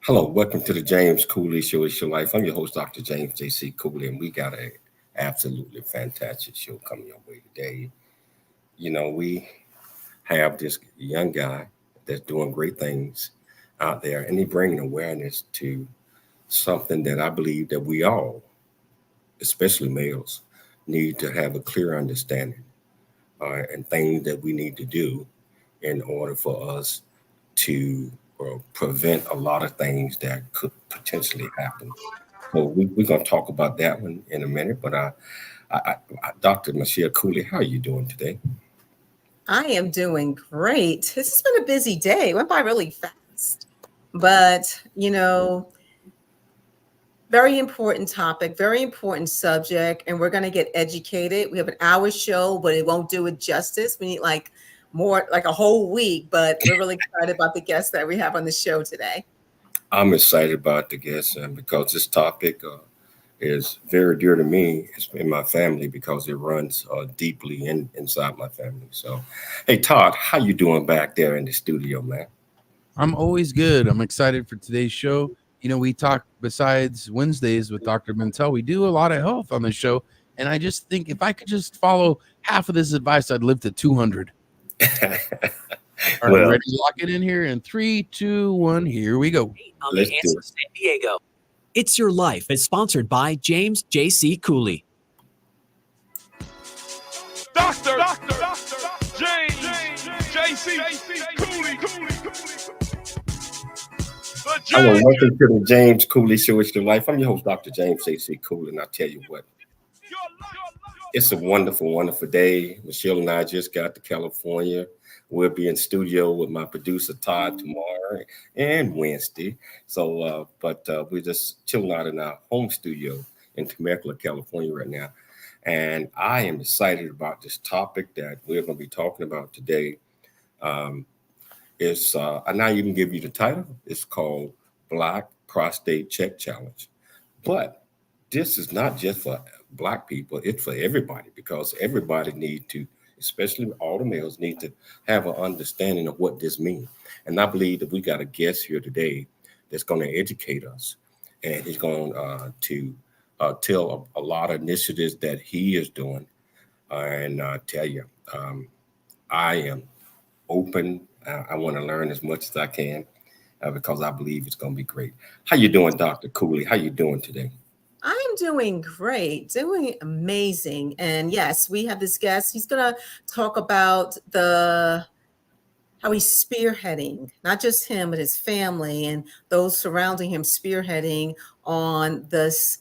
Hello, welcome to the James Cooley Show. It's your life. I'm your host, Dr. James J.C. Cooley, and we got a absolutely fantastic show coming your way today. We have this young guy that's doing great things out there, and he's bringing awareness to something that I believe that we all, especially males, need to have a clear understanding and things that we need to do in order for us to prevent a lot of things that could potentially happen. So we're going to talk about that one in a minute. But Dr. Michelle Cooley, how are you doing today? I am doing great. This has been a busy day. It went by really fast. But, very important topic, very important subject, and we're going to get educated. We have an hour show, but it won't do it justice. We need like a whole week, but we're really excited about the guests that we have on the show today. I'm excited about the guests because this topic is very dear to me. It's in my family because it runs deeply inside my family. So, hey, Todd, how you doing back there in the studio, man? I'm always good. I'm excited for today's show. We talk besides Wednesdays with Dr. Mentel. We do a lot of health on the show. And I just think if I could just follow half of this advice, I'd live to 200. Are we ready to lock it in here? In 3, 2, 1, here we go. Let's do it. San Diego. It's Your Life is sponsored by James J.C. Cooley. Dr. James J.C. Cooley. Hello, welcome to the James Cooley Show. It's your life. I'm your host, Dr. James J.C. Cooley, and I tell you what, it's a wonderful, wonderful day. Michelle and I just got to California. We'll be in studio with my producer Todd tomorrow and Wednesday. So, but we're just chilling out in our home studio in Temecula, California right now. And I am excited about this topic that we're going to be talking about today. It's I now even give you the title. It's called Black Prostate Check Challenge. But this is not just for Black people, it's for everybody because everybody need to, especially all the males, need to have an understanding of what this means. And I believe that we got a guest here today that's going to educate us. And he's going to tell a lot of initiatives that he is doing. And tell you, I am open. I want to learn as much as I can because I believe it's going to be great. How you doing, Dr. Cooley? How you doing today? I am doing great, doing amazing. And yes, we have this guest. He's going to talk about how he's spearheading, not just him, but his family and those surrounding him spearheading on this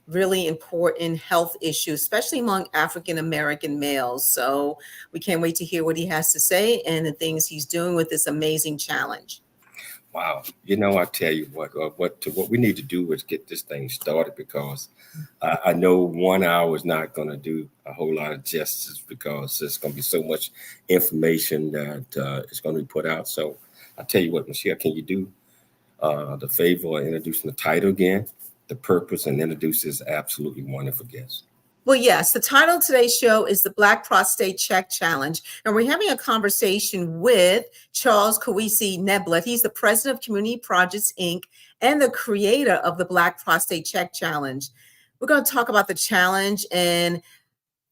really important health issue, especially among African-American males. So we can't wait to hear what he has to say and the things he's doing with this amazing challenge. Wow. I tell you what we need to do is get this thing started because I know 1 hour is not going to do a whole lot of justice because there's going to be so much information that is going to be put out. So I tell you what, Michelle, can you do the favor of introducing the title again, the purpose, and introduce this absolutely wonderful guest? Well, yes, the title of today's show is the Black Prostate Check Challenge, and we're having a conversation with Charles Kwesi Neblett. He's the president of Community Projects, Inc., and the creator of the Black Prostate Check Challenge. We're going to talk about the challenge and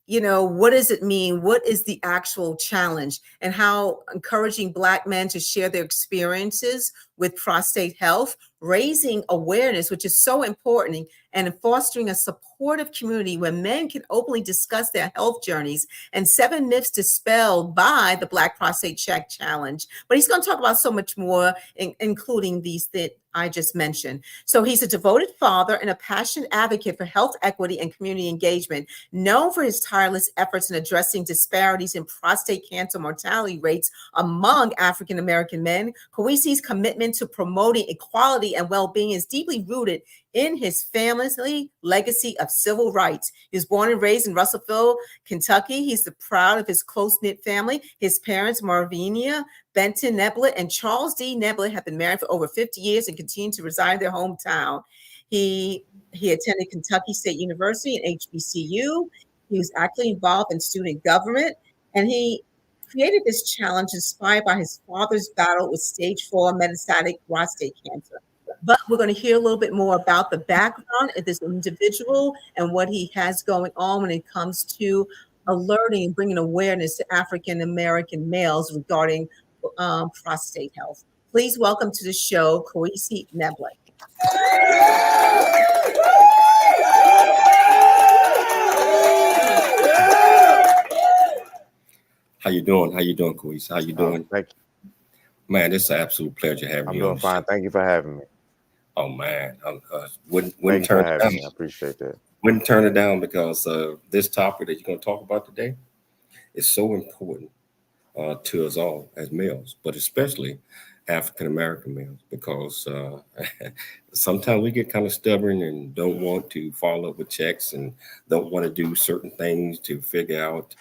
what does it mean? What is the actual challenge and how encouraging Black men to share their experiences with prostate health, raising awareness, which is so important, and fostering a supportive community where men can openly discuss their health journeys, and 7 myths dispelled by the Black Prostate Check Challenge. But he's going to talk about so much more, including these that I just mentioned. So he's a devoted father and a passionate advocate for health equity and community engagement, known for his tireless efforts in addressing disparities in prostate cancer mortality rates among African-American men. Kwesi's commitment to promoting equality and well-being is deeply rooted in his family's legacy of civil rights. He was born and raised in Russellville, Kentucky. He's proud of his close-knit family. His parents, Marvinia Benton Neblett and Charles D. Neblett, have been married for over 50 years and continue to reside in their hometown. He attended Kentucky State University and HBCU. He was actively involved in student government, and he created this challenge inspired by his father's battle with stage 4 metastatic prostate cancer. But we're going to hear a little bit more about the background of this individual and what he has going on when it comes to alerting and bringing awareness to African American males regarding prostate health. Please welcome to the show, Kwesi Neblett. How you doing? How you doing, Kwesi? How you doing? Thank you. Man, it's an absolute pleasure having I'm you. doing fine. Thank you for having me. Oh man, Thank wouldn't you turn for it having down. me. I appreciate that. Wouldn't turn it down because this topic that you're going to talk about today is so important to us all as males, but especially African American males, because sometimes we get kind of stubborn and don't want to follow up with checks and don't want to do certain things to figure out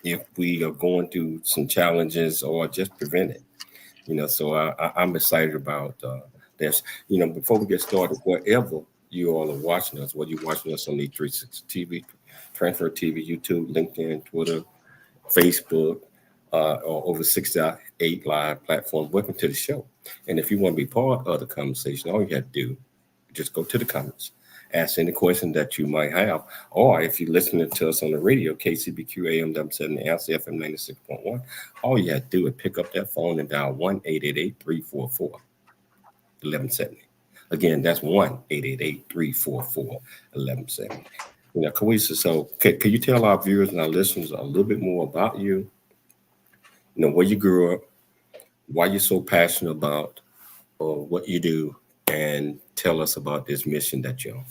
if we are going through some challenges or just prevent it. So I'm excited about this. Before we get started, wherever you all are watching us, whether you're watching us on the 360 TV, Transfer TV, YouTube, LinkedIn, Twitter, Facebook, or over 68 live platform, welcome to the show. And if you want to be part of the conversation, all you have to do is just go to the comments, ask any question that you might have, or if you're listening to us on the radio, KCBQ AM 770 Answer FM 96.1, all you have to do is pick up that phone and dial 1-888-344-1170. Again, that's 1-888-344-1170. Kwesi, so can you tell our viewers and our listeners a little bit more about you? Where you grew up, why you're so passionate about what you do, and tell us about this mission that you're on.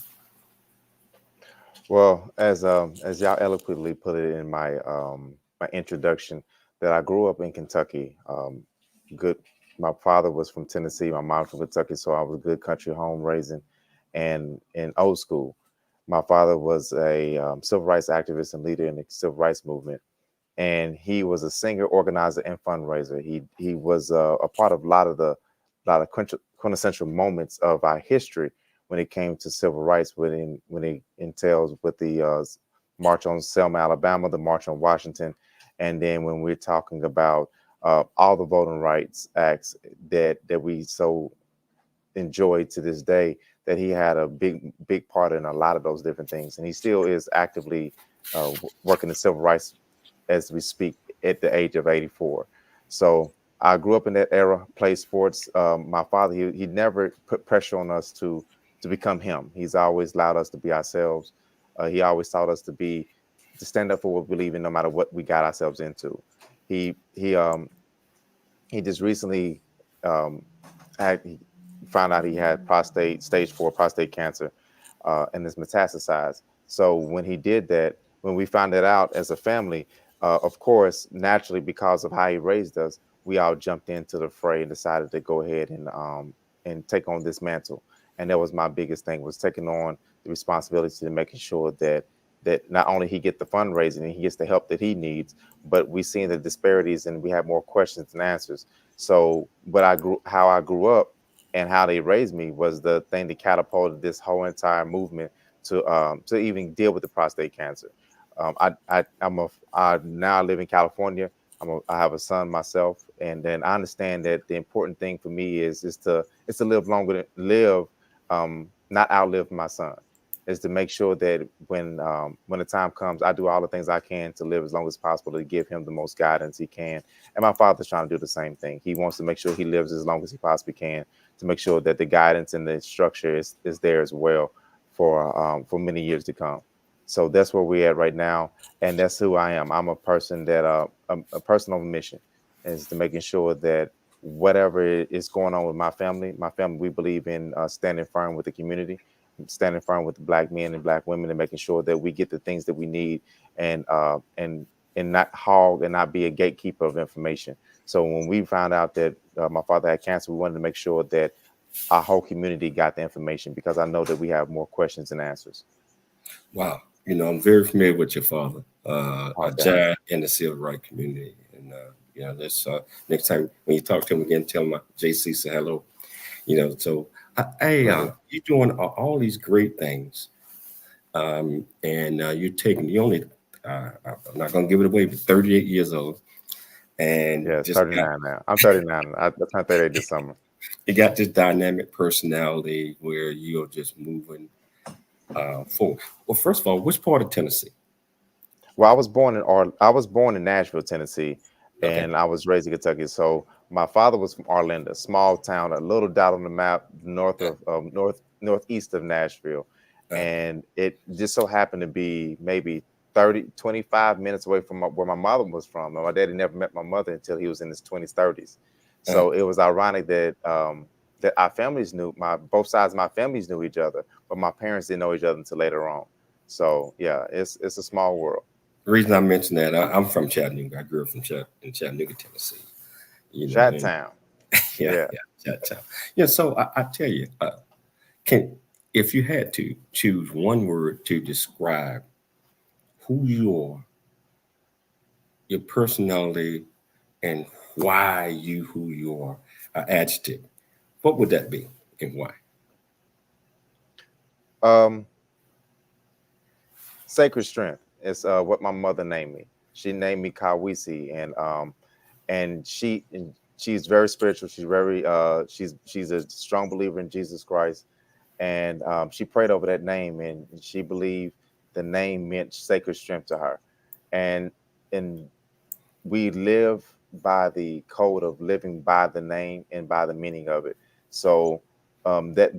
Well, as y'all eloquently put it in my my introduction, that I grew up in Kentucky. My father was from Tennessee, my mom from Kentucky, so I was good country home raising, and in old school. My father was a civil rights activist and leader in the civil rights movement, and he was a singer, organizer, and fundraiser. He was a part of a lot of quintessential moments of our history when it came to civil rights, when it entails with the March on Selma, Alabama, the March on Washington, and then when we're talking about all the voting rights acts that we so enjoy to this day, that he had a big part in a lot of those different things, and he still is actively working in civil rights as we speak at the age of 84. So I grew up in that era, played sports. My father, he never put pressure on us to become him. He's always allowed us to be ourselves. He always taught us to stand up for what we believe in, no matter what we got ourselves into. He just recently he found out he had stage 4 prostate cancer, and it's metastasized. So when he did that, when we found it out as a family, of course, naturally, because of how he raised us, we all jumped into the fray and decided to go ahead and take on this mantle. And that was my biggest thing, was taking on the responsibility to making sure that not only he get the fundraising and he gets the help that he needs, but we seen the disparities and we have more questions than answers. So how I grew up and how they raised me was the thing that catapulted this whole entire movement to even deal with the prostate cancer. I now live in California. I have a son myself, and then I understand that the important thing for me is to live longer, not outlive my son. Is to make sure that when the time comes, I do all the things I can to live as long as possible to give him the most guidance he can. And my father's trying to do the same thing. He wants to make sure he lives as long as he possibly can, to make sure that the guidance and the structure is there as well for many years to come. So that's where we're at right now, and that's who I am. I'm a person that a person on a mission, is to making sure that whatever is going on with my family, we believe in standing firm with the community, standing firm with the Black men and Black women, and making sure that we get the things that we need, and not hog and not be a gatekeeper of information. So when we found out that my father had cancer, we wanted to make sure that our whole community got the information, because I know that we have more questions than answers. Wow. I'm very familiar with your father, a giant in the civil rights community. And, let's next time when you talk to him again, tell him JC say hello. So you're doing all these great things. And you're taking, I'm not going to give it away, but 38 years old. And yeah, 39 now. I'm 39. I turned 38 this summer. You got this dynamic personality where you're just moving forward. Well, first of all, which part of Tennessee? Well, I was born in Nashville, Tennessee, and I was raised in Kentucky. So my father was from Arlinda, a small town, a little dot on the map, northeast of Nashville. And it just so happened to be maybe 25 minutes away from where my mother was from. My daddy never met my mother until he was in his 20s, 30s. So it was ironic that that our families knew, both sides of my families knew each other, but my parents didn't know each other until later on. So yeah, it's a small world. The reason I mentioned that, I'm from Chattanooga. I grew up in Chattanooga, Tennessee. Chattown. Yeah, Chattown. Yeah, so I tell you, if you had to choose one word to describe who you are, your personality, and why who you are, an adjective, what would that be and why? Sacred strength is what my mother named me. She named me Kwesi, and she's very spiritual. She's very she's a strong believer in Jesus Christ, and she prayed over that name, and she believed the name meant sacred strength to her, and we live by the code of living by the name and by the meaning of it. So that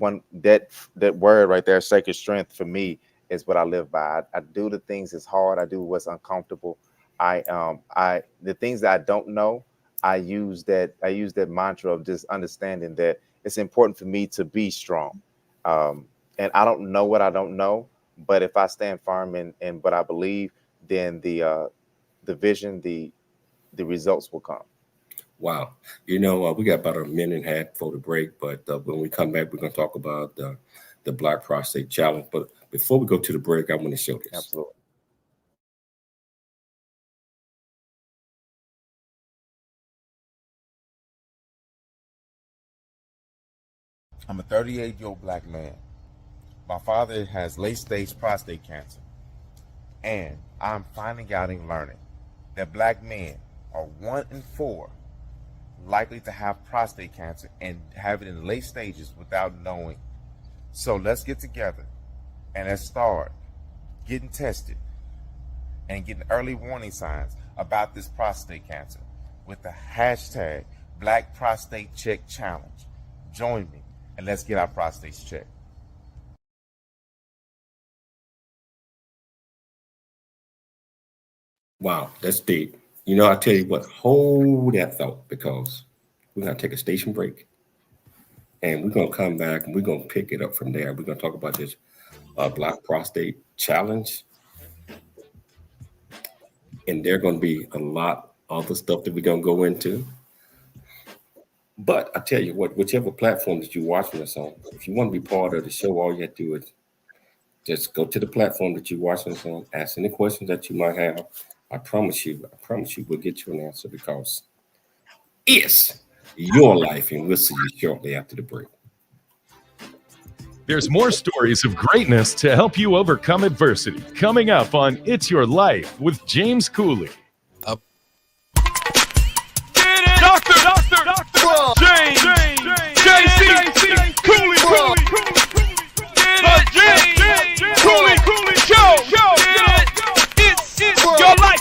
word right there, sacred strength, for me is what I live by. I do the things that's hard. I do what's uncomfortable. The things that I don't know, I use that mantra of just understanding that it's important for me to be strong. And I don't know what I don't know, but if I stand firm in what I believe, then the vision, the results will come. Wow. We got about a minute and a half before the break, but when we come back, we're going to talk about the Black Prostate Challenge. But before we go to the break, I want to show this. Absolutely. I'm a 38-year-old black man. My father has late-stage prostate cancer. And I'm finding out and learning that black men are 1 in 4 likely to have prostate cancer and have it in late stages without knowing. So let's get together and let's start getting tested and getting early warning signs about this prostate cancer with the hashtag Black Prostate Check Challenge. Join me and let's get our prostates checked. Wow, that's deep. I tell you what, hold that thought, because we're going to take a station break and we're going to come back and we're going to pick it up from there. We're going to talk about this Black Prostate Challenge. And there are going to be a lot of other stuff that we're going to go into. But I tell you what, whichever platform that you're watching us on, if you want to be part of the show, all you have to do is just go to the platform that you're watching us on, ask any questions that you might have. I promise you, we'll get you an answer, because it's your life, and we'll see you shortly after the break. There's more stories of greatness to help you overcome adversity coming up on It's Your Life with James Cooley. Dr. James J.C. Cooley. James Cooley Show. It's your life.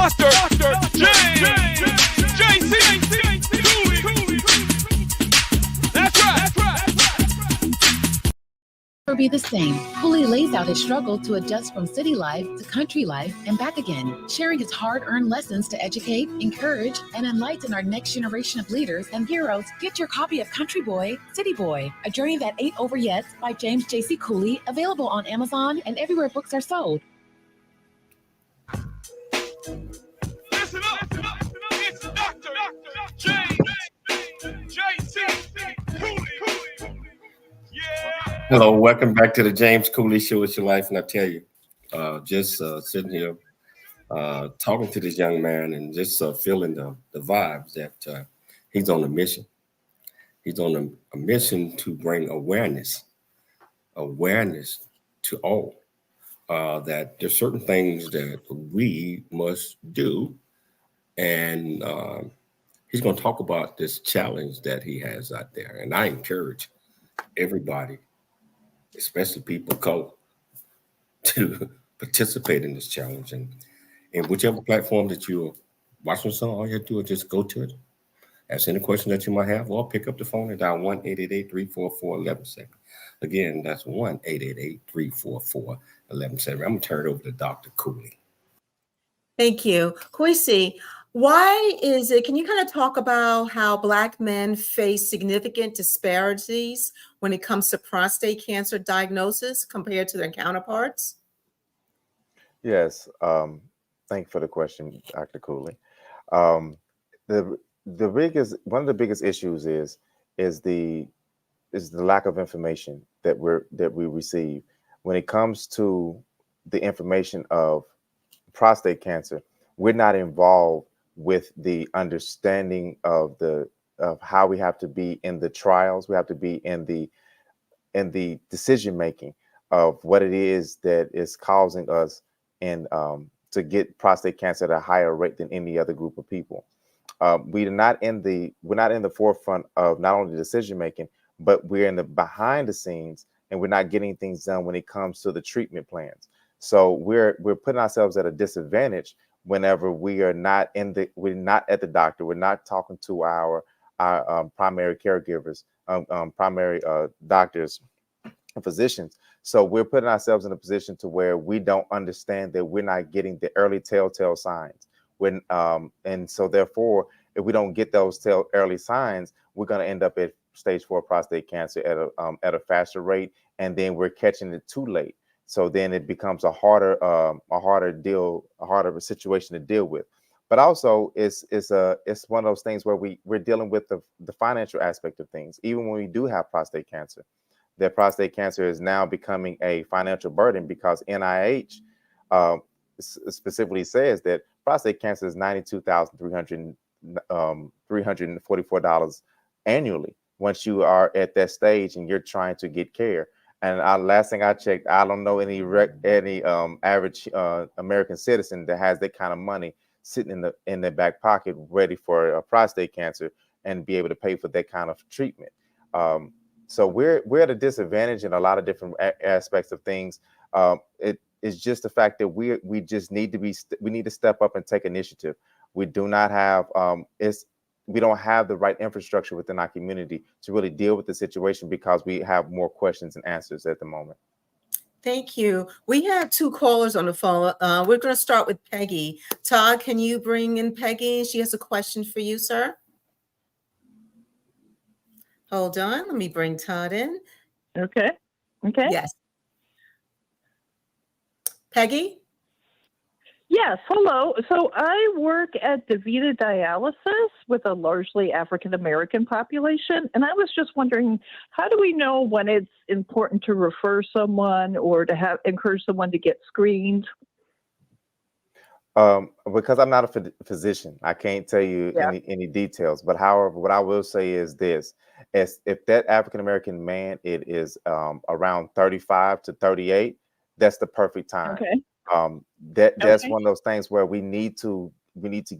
Dr. James J.C. Cooley. That's right. Never be the same. Cooley lays out his struggle to adjust from city life to country life and back again, sharing his hard-earned lessons to educate, encourage, and enlighten our next generation of leaders and heroes. Get your copy of Country Boy, City Boy, A Journey That Ain't Over Yet by James J.C. Cooley, available on Amazon and everywhere books are sold. Listen up. It's Dr. James J.C. Cooley. Yeah. Hello, welcome back to the James Cooley Show. It's your life, and I tell you, just sitting here talking to this young man and just feeling the vibes that he's on a mission. He's on a mission to bring awareness to all. That there's certain things that we must do, and he's going to talk about this challenge that he has out there. And I encourage everybody, especially people of color, to participate in this challenge. And whichever platform that you're watching this on, all you have to do is just go to it, ask any question that you might have, or pick up the phone and dial 1-888-344-1170. Again, that's 1-888-344-1170. I'm going to turn it over to Dr. Cooley. Thank you. Kwesi, why is it, can you kind of talk about how Black men face significant disparities when it comes to prostate cancer diagnosis compared to their counterparts? Yes. Thank you for the question, Dr. Cooley. One of the biggest issues is the lack of information that we receive when it comes to the information of prostate cancer. We're not involved with the understanding of how we have to be in the trials. We have to be in the decision making of what it is that is causing us to get prostate cancer at a higher rate than any other group of people. We're not in the forefront of not only decision making, but we're in the behind the scenes, and we're not getting things done when it comes to the treatment plans. So we're putting ourselves at a disadvantage whenever we're not at the doctor. We're not talking to our primary caregivers, primary doctors and physicians. So we're putting ourselves in a position to where we don't understand that we're not getting the early telltale signs. And so therefore, if we don't get those early signs, we're going to end up at stage 4 prostate cancer at a faster rate, and then we're catching it too late. So then it becomes a harder situation to deal with. But also, it's one of those things where we're dealing with the financial aspect of things. Even when we do have prostate cancer, that prostate cancer is now becoming a financial burden because NIH specifically says that prostate cancer is $92,344 annually once you are at that stage and you're trying to get care. And last thing I checked, I don't know any average American citizen that has that kind of money sitting in their back pocket ready for a prostate cancer and be able to pay for that kind of treatment. So we're at a disadvantage in a lot of different aspects of things. It's just the fact that we just need to step up and take initiative. We do not have we don't have the right infrastructure within our community to really deal with the situation because we have more questions and answers at the moment. Thank you. We have 2 callers on the phone. We're going to start with Peggy. Todd, can you bring in Peggy? She has a question for you, sir. Hold on. Let me bring Todd in. Okay. Yes. Peggy? Yes, hello. So I work at DaVita Dialysis with a largely African-American population, and I was just wondering, how do we know when it's important to refer someone or to encourage someone to get screened? Because I'm not a physician, I can't tell you any details. But however, what I will say is this: if that African-American man, it is around 35 to 38, that's the perfect time. Okay. That's one of those things where we need to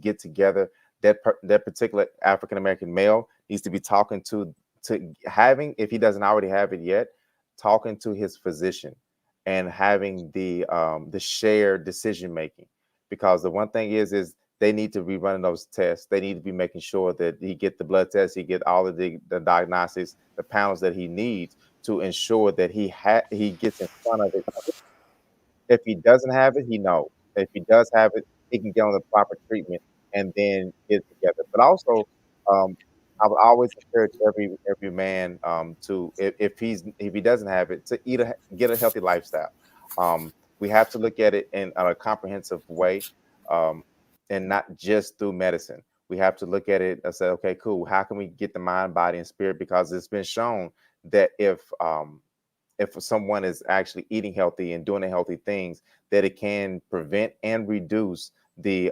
get together. That particular African American male needs to be talking to having, if he doesn't already have it yet, talking to his physician and having the shared decision making. because the one thing is they need to be running those tests. They need to be making sure that he get the blood tests, he get all of the diagnostics, the panels that he needs to ensure that he gets in front of it. If he doesn't have it, he knows. If he does have it, he can get on the proper treatment and then get it together. But also, I would always encourage every man to, if he doesn't have it, to get a healthy lifestyle. We have to look at it in a comprehensive way, and not just through medicine. We have to look at it and say, okay, cool. How can we get the mind, body, and spirit? Because it's been shown that if someone is actually eating healthy and doing the healthy things, that it can prevent and reduce the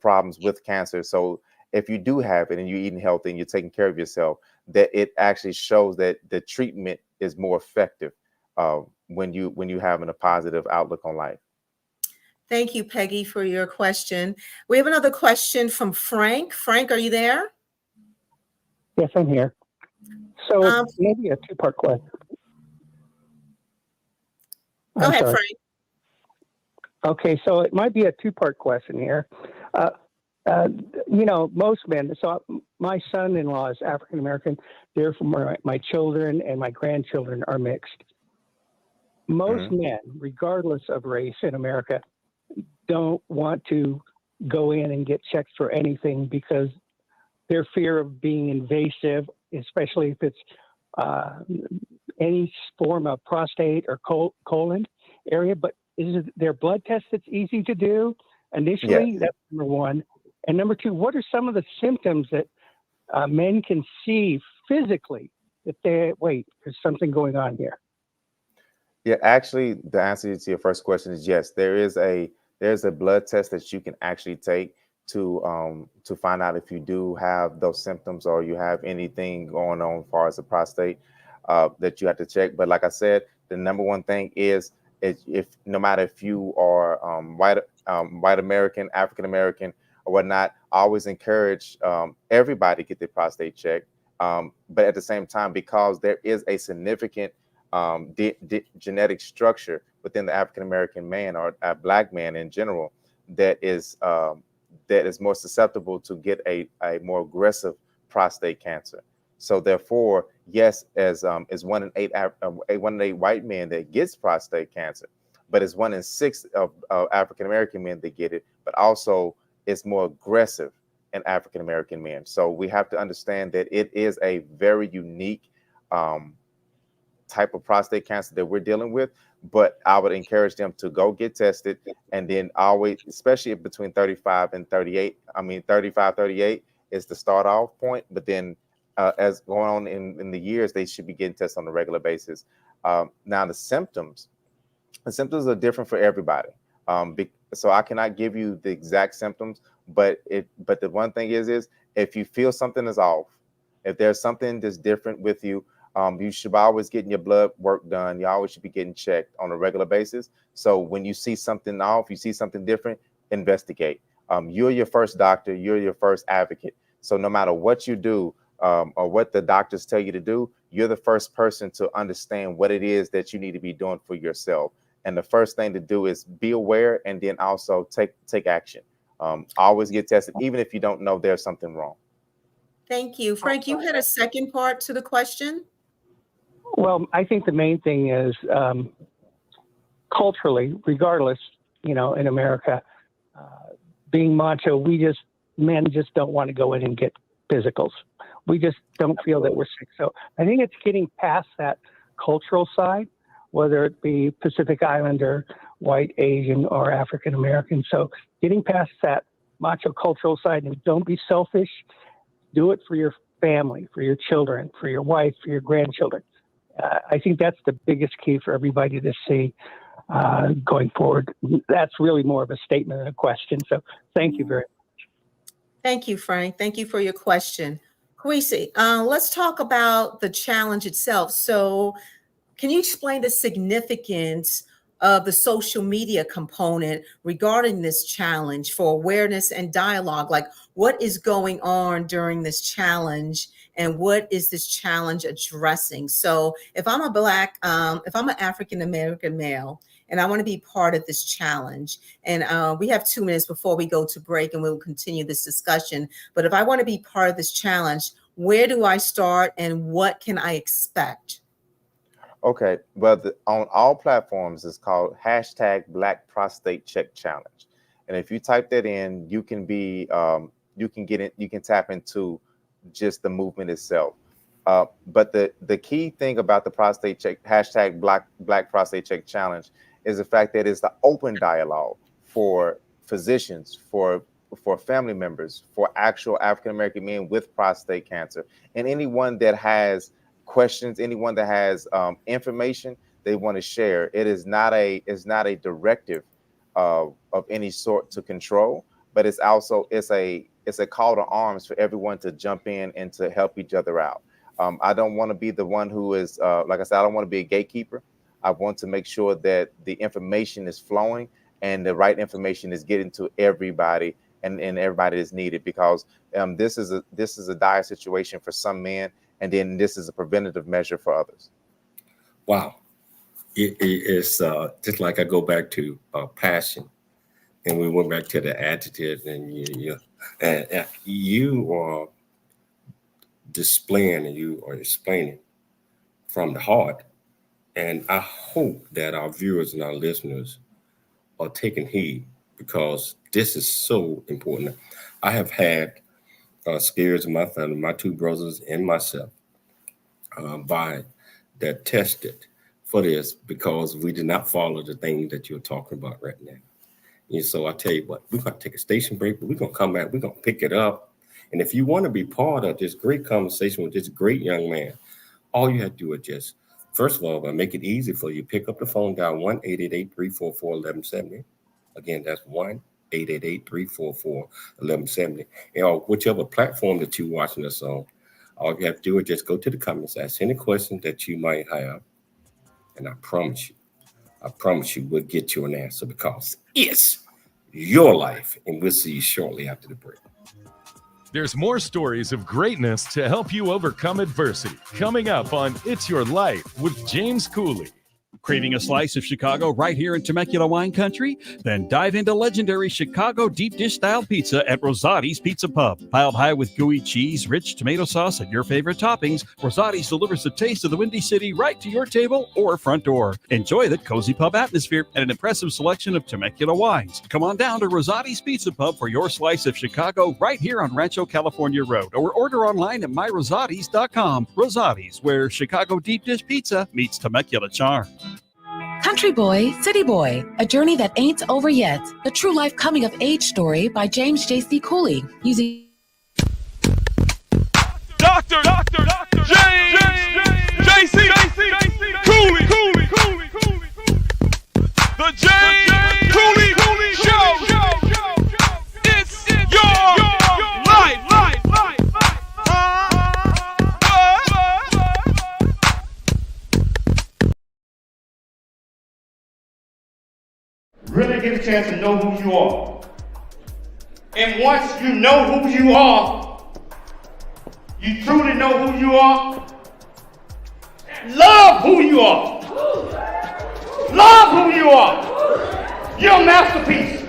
problems with cancer. So if you do have it and you're eating healthy and you're taking care of yourself, that it actually shows that the treatment is more effective when you having a positive outlook on life. Thank you, Peggy, for your question. We have another question from Frank. Frank, are you there? Yes, I'm here. So it's maybe a two-part question. Go ahead, Frank. Okay, so it might be a two-part question here. Most men, so my son-in-law is African-American, therefore my children and my grandchildren are mixed. Most men, regardless of race in America, don't want to go in and get checked for anything because their fear of being invasive, especially if it's any form of prostate or colon area. But is it their blood test that's easy to do initially? Yes. That's number one. And number two, what are some of the symptoms that men can see physically that there's something going on here? Yeah, actually, the answer to your first question is yes. There's a blood test that you can actually take to find out if you do have those symptoms or you have anything going on as far as the prostate that you have to check. But like I said, the number one thing is if no matter if you are white American, African American, or whatnot, I always encourage everybody to get their prostate checked. But at the same time, because there is a significant genetic structure within the African American man or a Black man in general that is more susceptible to get a more aggressive prostate cancer. So therefore, yes, as 1 in 8 white men that gets prostate cancer, but it's 1 in 6 of African American men that get it, but also it's more aggressive in African American men. So we have to understand that it is a very unique type of prostate cancer that we're dealing with, but I would encourage them to go get tested, and then always, especially between 35 and 38, 38 is the start off point, but then as going on in the years, they should be getting tested on a regular basis. Now the symptoms are different for everybody. So I cannot give you the exact symptoms, but the one thing is if you feel something is off, if there's something that's different with you, you should be always getting your blood work done. You always should be getting checked on a regular basis. So when you see something off, you see something different, investigate. You're your first doctor. You're your first advocate. So no matter what you do or what the doctors tell you to do, you're the first person to understand what it is that you need to be doing for yourself. And the first thing to do is be aware and then also take action. Always get tested, even if you don't know there's something wrong. Thank you. Frank, you had a second part to the question? Well, I think the main thing is culturally, regardless, in America, being macho, men just don't want to go in and get physicals. We just don't feel that we're sick. So I think it's getting past that cultural side, whether it be Pacific Islander, white, Asian, or African American. So getting past that macho cultural side, and don't be selfish. Do it for your family, for your children, for your wife, for your grandchildren. I think that's the biggest key for everybody to see going forward. That's really more of a statement than a question. So thank you very much. Thank you, Frank. Thank you for your question. Kwesi, let's talk about the challenge itself. So can you explain the significance of the social media component regarding this challenge for awareness and dialogue. Like, what is going on during this challenge and what is this challenge addressing? So if I'm if I'm an African-American male and I want to be part of this challenge, and we have 2 minutes before we go to break and we'll continue this discussion. But if I want to be part of this challenge, where do I start and what can I expect? Okay, well, on all platforms, it's called #Black Prostate Check Challenge, and if you type that in, you can be, you can get it, you can tap into just the movement itself. But the key thing about the prostate check #Black Prostate Check Challenge is the fact that it's the open dialogue for physicians, for family members, for actual African American men with prostate cancer, and anyone that has questions, anyone that has information they want to share. It is not a directive of any sort to control, but it's a call to arms for everyone to jump in and to help each other out. I don't want to be the one who is like I said, I don't want to be a gatekeeper. I want to make sure that the information is flowing and the right information is getting to everybody and everybody is needed, because this is a dire situation for some men. And then this is a preventative measure for others. Wow. It is just like I go back to passion, and we went back to the adjective, and you are displaying and you are explaining from the heart. And I hope that our viewers and our listeners are taking heed, because this is so important. I have had scares in my family, my 2 brothers and myself, that tested for this because we did not follow the thing that you're talking about right now. And so I tell you what, we're going to take a station break, but we're going to come back. We're going to pick it up. And if you want to be part of this great conversation with this great young man, all you have to do is just, first of all, make it easy for you. Pick up the phone, dial 1-888-344-1170. Again, that's 1-888-344-1170. Or whichever platform that you're watching us on, all you have to do is just go to the comments, ask any questions that you might have, and I promise you, we'll get you an answer, because it's your life. And we'll see you shortly after the break. There's more stories of greatness to help you overcome adversity coming up on It's Your Life with James Cooley. Craving a slice of Chicago right here in Temecula wine country? Then dive into legendary Chicago deep dish style pizza at Rosati's Pizza Pub. Piled high with gooey cheese, rich tomato sauce, and your favorite toppings, Rosati's delivers the taste of the Windy City right to your table or front door. Enjoy the cozy pub atmosphere and an impressive selection of Temecula wines. Come on down to Rosati's Pizza Pub for your slice of Chicago right here on Rancho California Road, or order online at myrosatis.com. Rosati's, where Chicago deep dish pizza meets Temecula charm. Country Boy, City Boy, a journey that ain't over yet. The true life coming of age story by James J.C. Cooley, using Dr. James J.C. Cooley. The James Cooley Show. It's your life. Really get a chance to know who you are. And once you know who you are, you truly know who you are, love who you are. Love who you are. You're a masterpiece.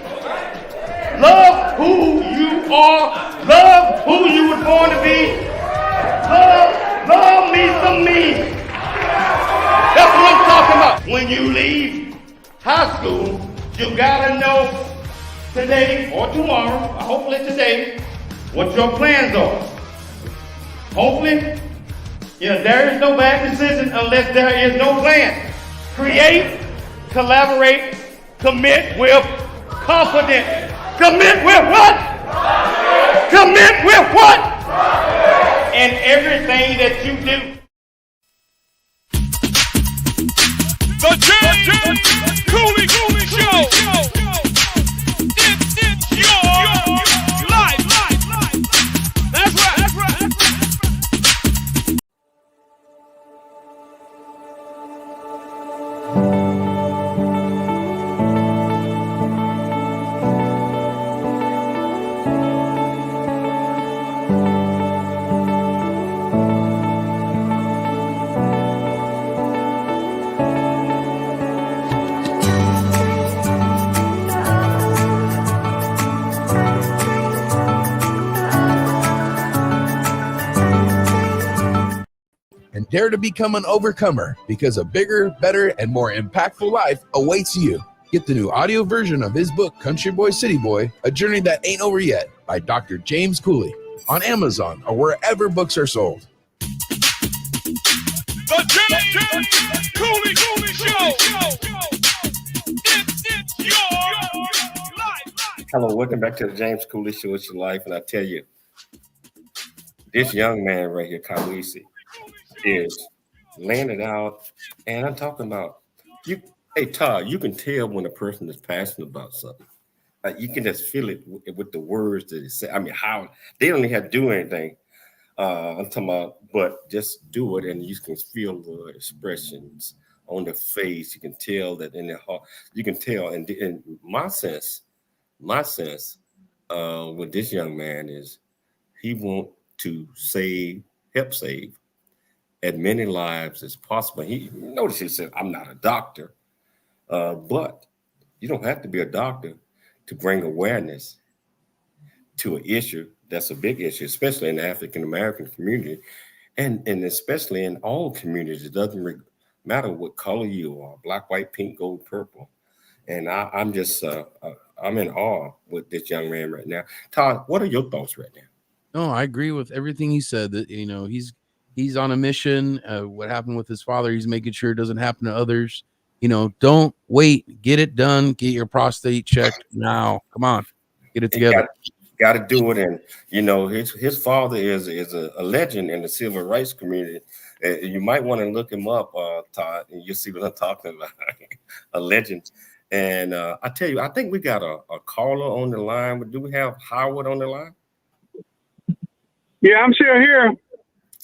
Love who you are. Love who you were born to be. Love me some me. That's what I'm talking about. When you leave high school, you gotta know today or tomorrow, or hopefully today, what your plans are. Hopefully, there is no bad decision unless there is no plan. Create, collaborate, commit with confidence. Commit with what? Commit with what? In everything that you do. The James Cooley Show. It's your life. That's right. Dare to become an overcomer because a bigger, better, and more impactful life awaits you. Get the new audio version of his book, Country Boy, City Boy, A Journey That Ain't Over Yet by Dr. James Cooley on Amazon or wherever books are sold. The James Cooley Show. It's your life. Hello, welcome back to the James Cooley Show. It's your life, and I tell you, this young man right here, Kwesi, is laying it out, and I'm talking about you. Hey, Todd, you can tell when a person is passionate about something. Like you can just feel it with the words that they say. I mean, how they don't even have to do anything. I'm talking about, but just do it, and you can feel the expressions on their face. You can tell that in their heart. You can tell, and in my sense, with this young man is he want to help save as many lives as possible. He notice he said, "I'm not a doctor, but you don't have to be a doctor to bring awareness to an issue that's a big issue, especially in the African American community, and especially in all communities. It doesn't matter what color you are, black, white, pink, gold, purple." And I'm just I'm in awe with this young man right now. Todd, what are your thoughts right now? No, I agree with everything he said. That he's on a mission. What happened with his father, he's making sure it doesn't happen to others. Don't wait. Get it done. Get your prostate checked now. Come on, get it together. Got to do it. And his father is a legend in the civil rights community. You might want to look him up, Todd, and you'll see what I'm talking about. A legend. And I tell you, I think we got a caller on the line. But do we have Howard on the line? Yeah, I'm still here.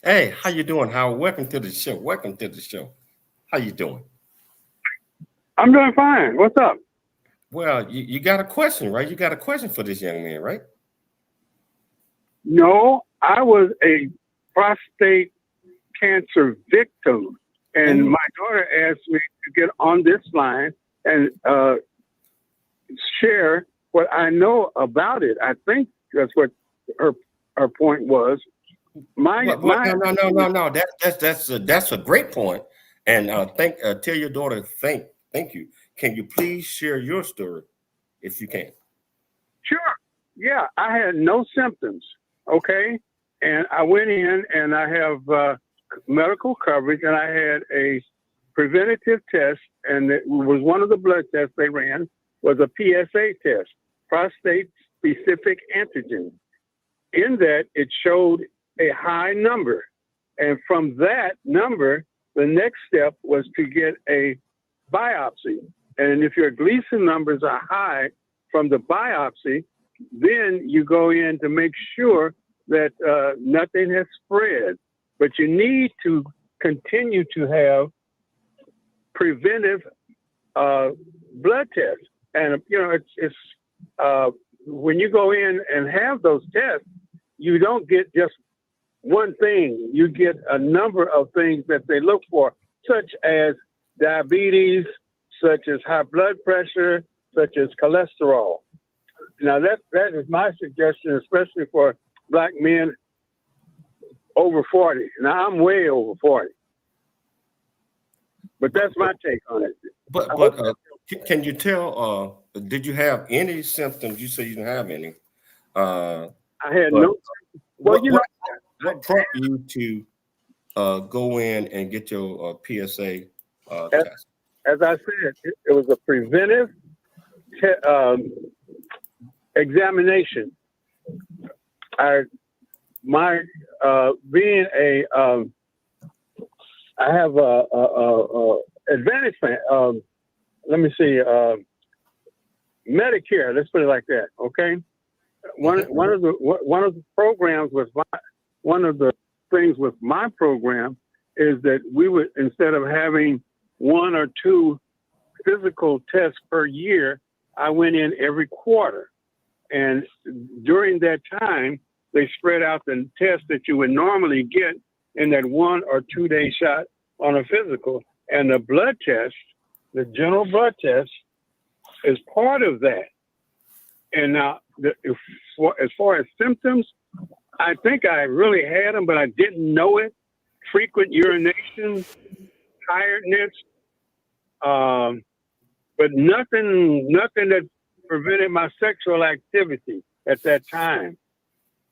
Hey, how you doing, Howard? Welcome to the show. How you doing? I'm doing fine. What's up? Well, you got a question, right? You got a question for this young man, right? No, I was a prostate cancer victim, and my daughter asked me to get on this line and share what I know about it. I think that's what her point was. No. That's a great point. And tell your daughter thank you. Can you please share your story if you can? Sure. Yeah, I had no symptoms. Okay, and I went in and I have medical coverage, and I had a preventative test, and it was one of the blood tests they ran was a PSA test, prostate specific antigen. In that, it showed a high number, and from that number, the next step was to get a biopsy. And if your Gleason numbers are high from the biopsy, then you go in to make sure that nothing has spread. But you need to continue to have preventive blood tests. And, it's when you go in and have those tests, you don't get just one thing. You get a number of things that they look for, such as diabetes, such as high blood pressure, such as cholesterol. Now, that is my suggestion, especially for Black men over 40. Now, I'm way over 40. But that's my take on it. But can you tell, did you have any symptoms? You say you didn't have any. I had no. Well, what prompted you to go in and get your PSA test? As I said, it was a preventive examination. I have a advantage plan. Let me see, Medicare. Let's put it like that. Okay. One of the programs with one of the things with my program is that we would, instead of having 1 or 2 physical tests per year, I went in every quarter. And during that time, they spread out the tests that you would normally get in that 1 or 2 day shot on a physical. And the blood test, the general blood test, is part of that. And now, as far as symptoms, I think I really had them, but I didn't know it frequent urination, tiredness, but nothing that prevented my sexual activity at that time.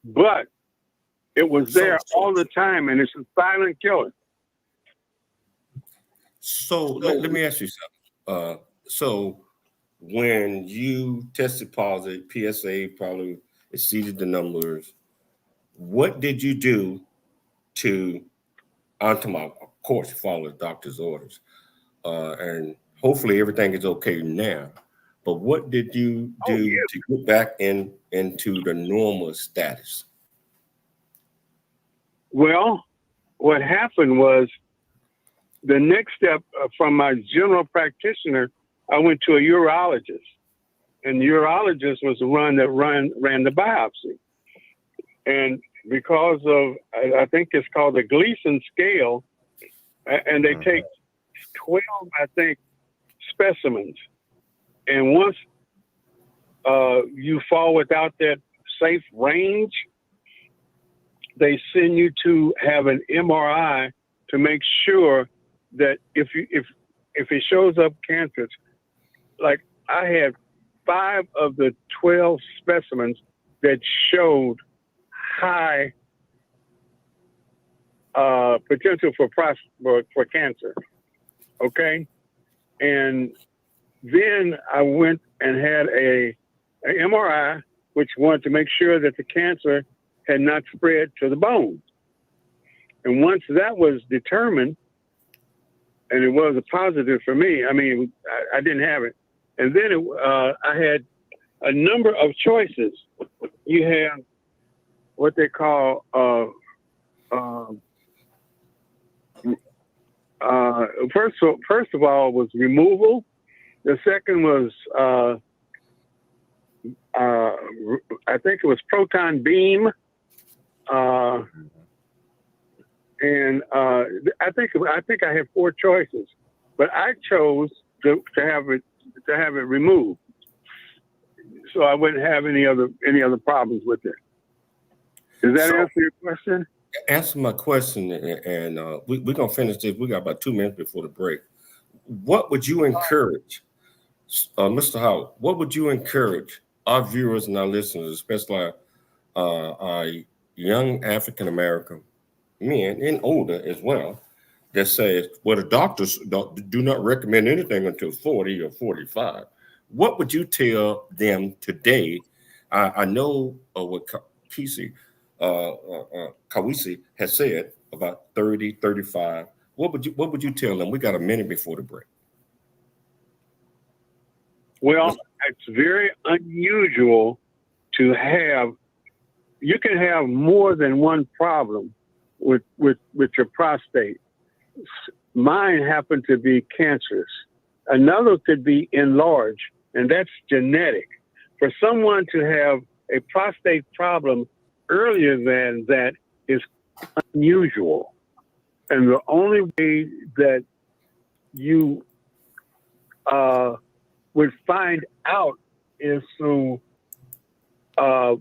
But it was there all the time, and it's a silent killer. So let me ask you something. So when you tested positive, PSA probably exceeded the numbers. What did you do to, of course, follow the doctor's orders, and hopefully everything is okay now. But what did you do to get back into the normal status? Well, what happened was the next step from my general practitioner, I went to a urologist, and the urologist was the one that ran the biopsy. And because of, I think it's called the Gleason scale, and they take 12, I think, specimens. And once you fall without that safe range, they send you to have an MRI to make sure that if it shows up cancerous, like I had 5 of the 12 specimens that showed high potential for cancer. Okay, and then I went and had an MRI, which wanted to make sure that the cancer had not spread to the bone. And once that was determined, and it was a positive for me, I mean, I didn't have it. And then I had a number of choices. You have what they call first of all was removal. The second was I think it was proton beam, and I think I had 4 choices, but I chose to have it removed, so I wouldn't have any other problems with it. Does that answer your question? Answer my question, and we're gonna finish this. We got about 2 minutes before the break. What would you encourage, Mr. Howard? What would you encourage our viewers and our listeners, especially our young African American men and older as well, that says, well, the doctors do not recommend anything until 40 or 45. What would you tell them today? I know what Kwesi has said about 30, 35. What would you tell them? We got a minute before the break. Well, it's very unusual to have. You can have more than one problem with your prostate. Mine happened to be cancerous. Another could be enlarged, and that's genetic. For someone to have a prostate problem earlier than that is unusual. And the only way that you would find out is through a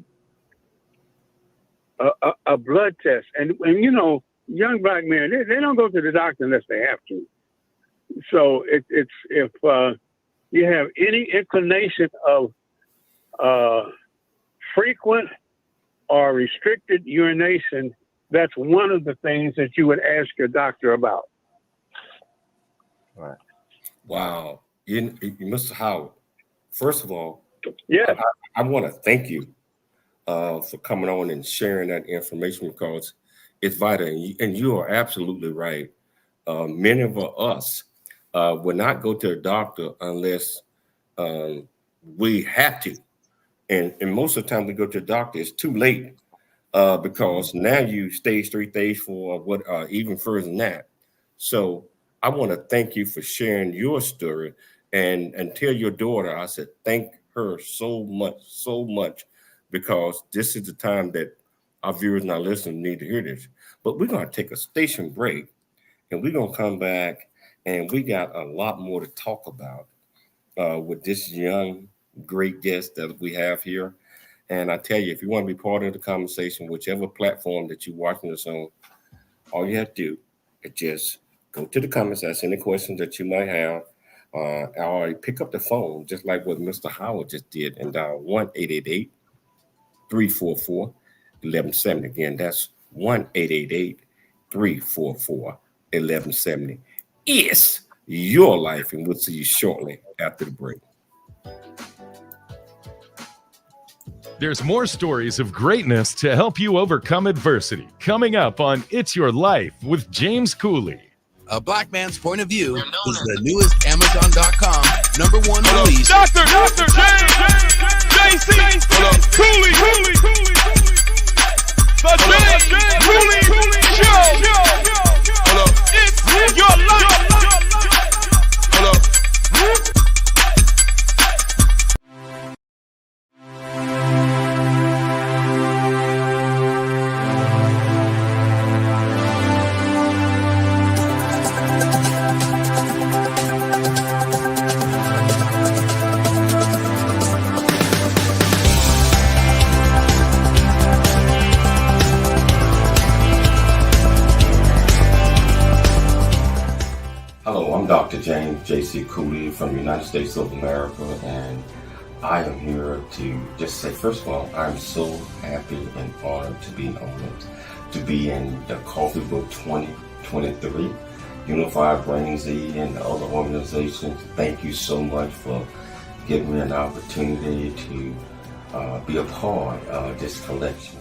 blood test. And you know, young black men, they don't go to the doctor unless they have to. So it's if you have any inclination of frequent or restricted urination, that's one of the things that you would ask your doctor about. Right. Wow. Mr. Howard, first of all, I want to thank you for coming on and sharing that information, because it's vital. And you are absolutely right. Many of us will not go to a doctor unless we have to. And most of the time we go to the doctor, it's too late because now you stage 3, stage 4, what even further than that. So I want to thank you for sharing your story and tell your daughter, I said, thank her so much, because this is the time that our viewers and our listeners need to hear this. But we're going to take a station break, and we're going to come back, and we got a lot more to talk about with this young, great guest that we have here. And I tell you, if you want to be part of the conversation, whichever platform that you're watching us on, all you have to do just go to the comments, ask any questions that you might have, or pick up the phone, just like what Mr. Howard just did, and dial 1-888-344-1170. Again, that's 1-888-344-1170. It's your life, and we'll see you shortly after the break. There's more stories of greatness to help you overcome adversity coming up on It's Your Life with James Cooley. A Black Man's Point of View is the newest Amazon.com #1 release. Dr. James JC Cooley. The James Cooley Show. It's your life. Hello, I'm Dr. James J.C. Cooley from the United States of America, and I am here to just say, first of all, I'm so happy and honored to be in the Coffee Book 2023, Unified Brain Z, and the other organizations. Thank you so much for giving me an opportunity to be a part of this collection.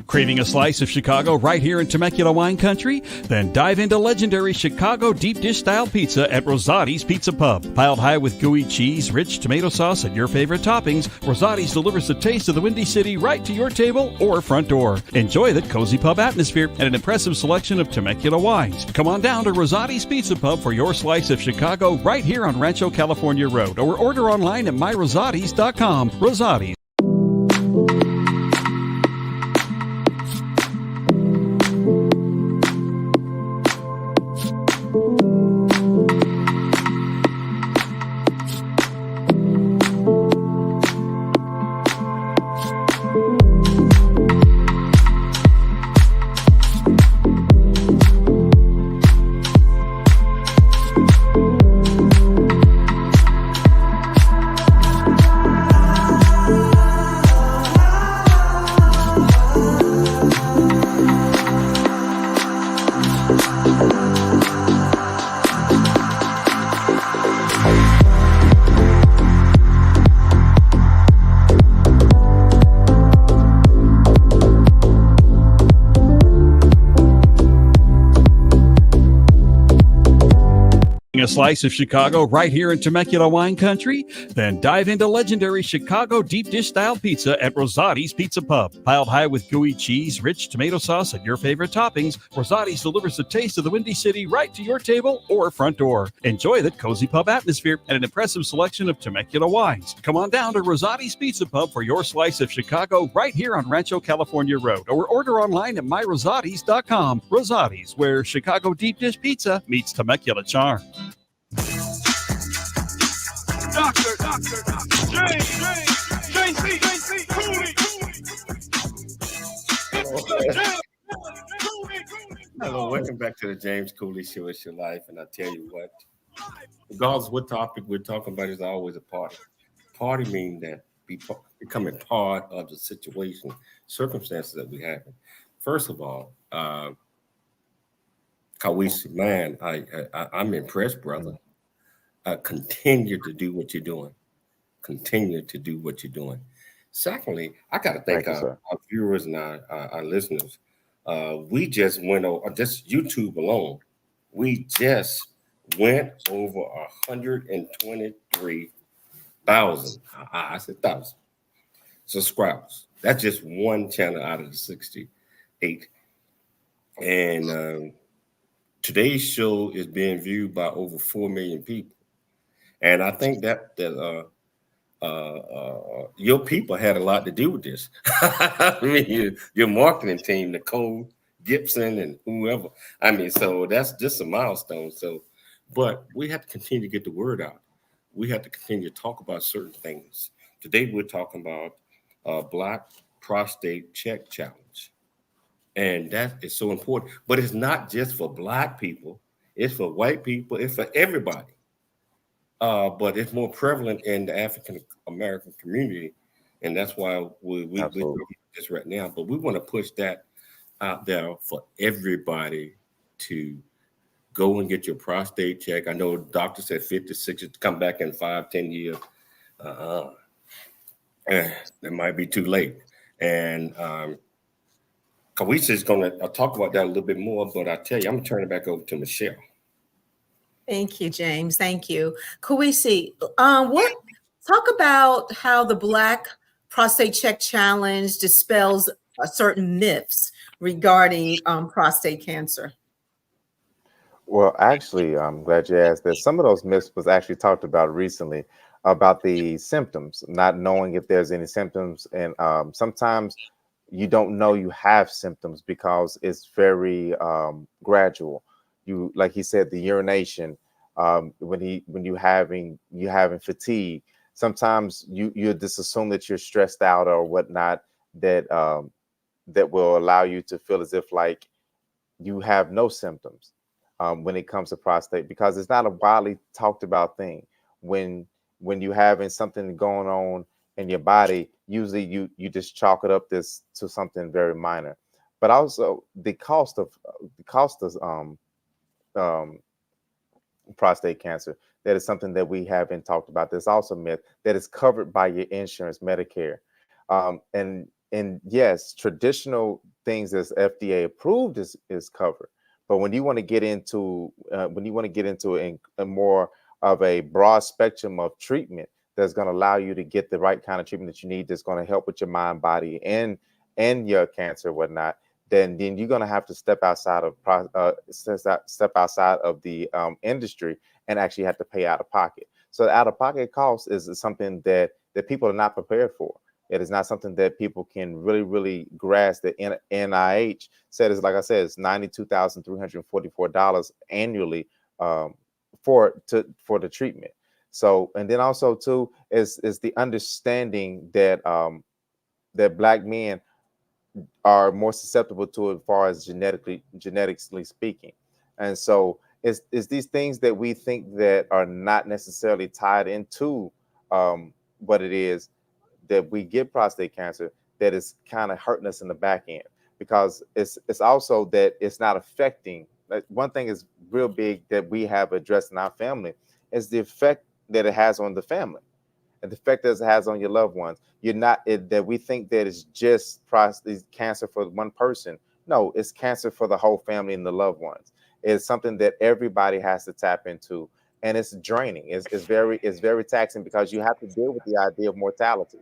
Craving a slice of Chicago right here in Temecula wine country? Then dive into legendary Chicago deep dish style pizza at Rosati's Pizza Pub. Piled high with gooey cheese, rich tomato sauce, and your favorite toppings, Rosati's delivers the taste of the Windy City right to your table or front door. Enjoy the cozy pub atmosphere and an impressive selection of Temecula wines. Come on down to Rosati's Pizza Pub for your slice of Chicago right here on Rancho California Road, or order online at myrosatis.com. Rosati's. A slice of Chicago right here in Temecula wine country? Then dive into legendary Chicago deep dish style pizza at Rosati's Pizza Pub. Piled high with gooey cheese, rich tomato sauce, and your favorite toppings, Rosati's delivers the taste of the Windy City right to your table or front door. Enjoy the cozy pub atmosphere and an impressive selection of Temecula wines. Come on down to Rosati's Pizza Pub for your slice of Chicago right here on Rancho California Road, or order online at myrosatis.com. Rosati's, where Chicago deep dish pizza meets Temecula charm. Dr. James JC Cooley. Hello, welcome back to the James Cooley Show. It's your life, and I tell you what, regardless of what topic we're talking about, is always a party. Party means that becoming part of the situation, circumstances that we have. First of all, Kwesi, man, I'm impressed, brother. Continue to do what you're doing. Continue to do what you're doing. Secondly, I got to thank our viewers and our listeners. We just went over, just YouTube alone, we just went over 123,000. I said 1,000 subscribers. That's just one channel out of the 68. And today's show is being viewed by over 4 million people. And I think that your people had a lot to do with this. I mean, your marketing team, Nicole Gibson and whoever. I mean, so that's just a milestone. So, but we have to continue to get the word out. We have to continue to talk about certain things. Today, we're talking about Black Prostate Check Challenge. And that is so important. But it's not just for Black people, it's for white people, it's for everybody. But it's more prevalent in the African American community. And that's why we're doing this right now. But we want to push that out there for everybody to go and get your prostate check. I know doctors said 56 to come back in 5-10 years. It might be too late. And Kwesi is going to talk about that a little bit more, but I tell you, I'm going to turn it back over to Michelle. Thank you, James. Thank you. Kwesi, talk about how the Black Prostate Check Challenge dispels certain myths regarding prostate cancer. Well, actually, I'm glad you asked that. Some of those myths was actually talked about recently about the symptoms, not knowing if there's any symptoms. And sometimes you don't know you have symptoms because it's very gradual. You, like he said, the urination, when you having fatigue, sometimes you just assume that you're stressed out or whatnot, that that will allow you to feel as if like you have no symptoms when it comes to prostate, because it's not a widely talked about thing. When you having something going on in your body, usually you just chalk it up to something very minor. But also the cost of prostate cancer, that is something that we haven't talked about. There's also a myth that is covered by your insurance, Medicare. And yes, traditional things that's FDA approved is covered. But when you want to get into a more of a broad spectrum of treatment that's going to allow you to get the right kind of treatment that you need, that's going to help with your mind, body, and your cancer, whatnot, then you're going to have to step outside of the industry and actually have to pay out of pocket. So the out of pocket cost is something that people are not prepared for. It is not something that people can really grasp. The NIH said, is, like I said, it's $92,344 annually for the treatment. So, and then also too is the understanding that that Black men are more susceptible to it as far as genetically speaking. And so it's these things that we think that are not necessarily tied into what it is that we get prostate cancer, that is kind of hurting us in the back end, because it's also that it's not affecting. Like, one thing is real big that we have addressed in our family is the effect that it has on the family, and the effect that it has on your loved ones. That we think that it's just prostate cancer for one person. No, it's cancer for the whole family and the loved ones. It's something that everybody has to tap into, and it's draining. It's very taxing, because you have to deal with the idea of mortality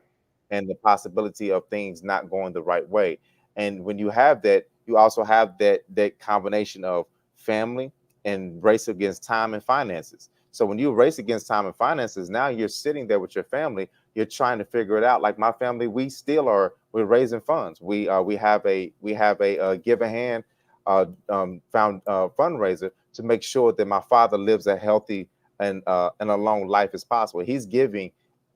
and the possibility of things not going the right way. And when you have that, you also have that combination of family and race against time and finances. So when you race against time and finances, now you're sitting there with your family, you're trying to figure it out. Like my family, we're raising funds. We have a Give a Hand fundraiser to make sure that my father lives a healthy and a long life as possible. He's giving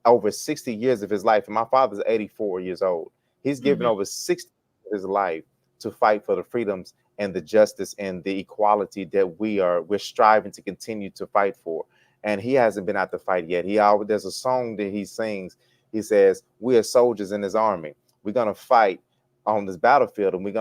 over 60 years of his life, and my father's 84 years old. He's given over 60 years of his life to fight for the freedoms and the justice and the equality that we're striving to continue to fight for. And he hasn't been out to fight yet. There's a song that he sings. He says, "We are soldiers in his army. We're gonna fight on this battlefield, and we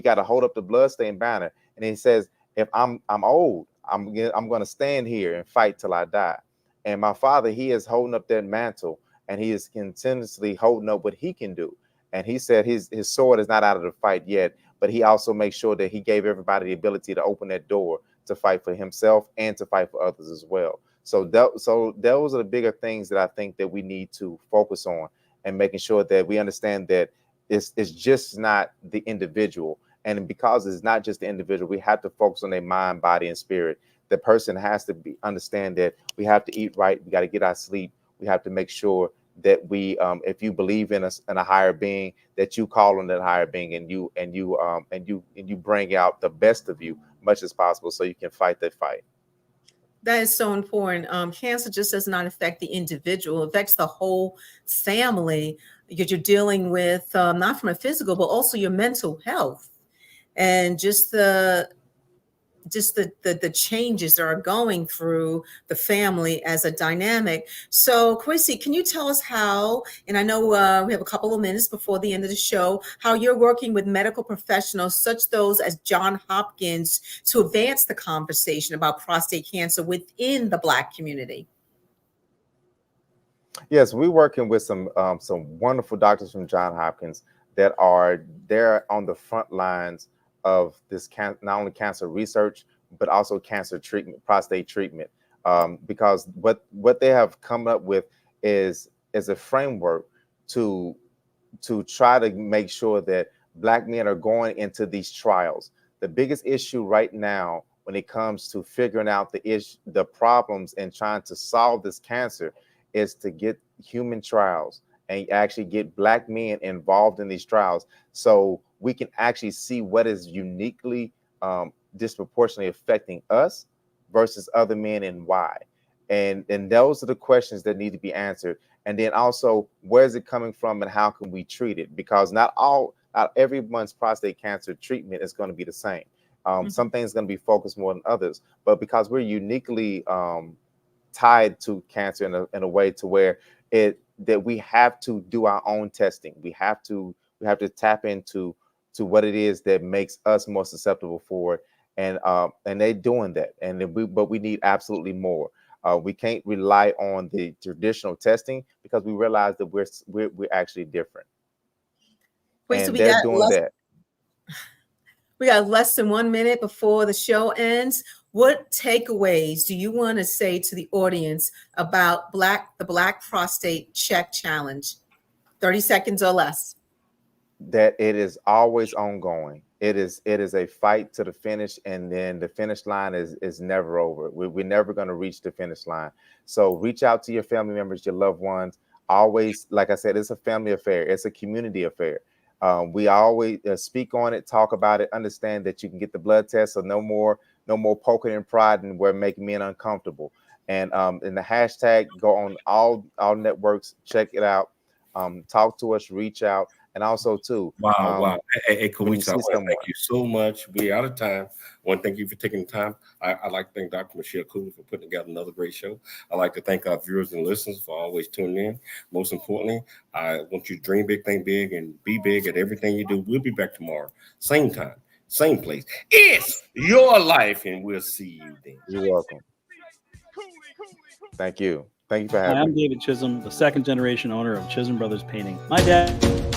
got to hold up the bloodstained banner." And he says, "If I'm old, I'm gonna stand here and fight till I die." And my father, he is holding up that mantle, and he is continuously holding up what he can do. And he said his sword is not out of the fight yet, but he also makes sure that he gave everybody the ability to open that door to fight for himself and to fight for others as well. So those are the bigger things that I think that we need to focus on, and making sure that we understand that it's just not the individual. And because it's not just the individual, we have to focus on their mind, body, and spirit. The person has to understand that we have to eat right. We got to get our sleep. We have to make sure that we, if you believe in a higher being, that you call on that higher being, and you bring out the best of you much as possible, so you can fight that fight. That is so important. Cancer just does not affect the individual; it affects the whole family, because you're dealing with not from a physical, but also your mental health. and just the changes that are going through the family as a dynamic. So Kwesi, can you tell us how, and I know we have a couple of minutes before the end of the show, how you're working with medical professionals such those as Johns Hopkins to advance the conversation about prostate cancer within the Black community? Yes, we're working with some wonderful doctors from Johns Hopkins that are there on the front lines of this not only cancer research, but also cancer treatment, prostate treatment. Because what they have come up with is a framework to try to make sure that Black men are going into these trials. The biggest issue right now when it comes to figuring out the problems and trying to solve this cancer is to get human trials and actually get Black men involved in these trials, so we can actually see what is uniquely disproportionately affecting us versus other men and why. And those are the questions that need to be answered. And then also, where is it coming from and how can we treat it? Because not everyone's prostate cancer treatment is going to be the same. Some things are going to be focused more than others, but because we're uniquely tied to cancer in a way to where that we have to do our own testing. We have to tap into what it is that makes us more susceptible for it, and they're doing that. But we need absolutely more. We can't rely on the traditional testing because we realize that we're actually different. Wait, and so they're doing that. We got less than 1 minute before the show ends. What takeaways do you want to say to the audience about the Black Prostate Check Challenge? 30 seconds or less. That it is always ongoing. It is a fight to the finish, and then the finish line is never over. We're never going to reach the finish line. So reach out to your family members, your loved ones. Always, like I said, it's a family affair. It's a community affair. We always speak on it, talk about it, understand that you can get the blood test, so no more poking and prodding where making men uncomfortable. And in the hashtag, go on all networks, check it out, talk to us, reach out. And also too, wow. Hey, Kwesi, thank you so much. We're out of time. I want to thank you for taking the time. I'd like to thank Dr. Michelle Cooley for putting together another great show. I'd like to thank our viewers and listeners for always tuning in. Most importantly, I want you to dream big, think big, and be big at everything you do. We'll be back tomorrow, same time, same place. It's your life, and we'll see you then. You're welcome. Thank you. Thank you for having me. I'm David Chisholm, the second generation owner of Chisholm Brothers Painting. My dad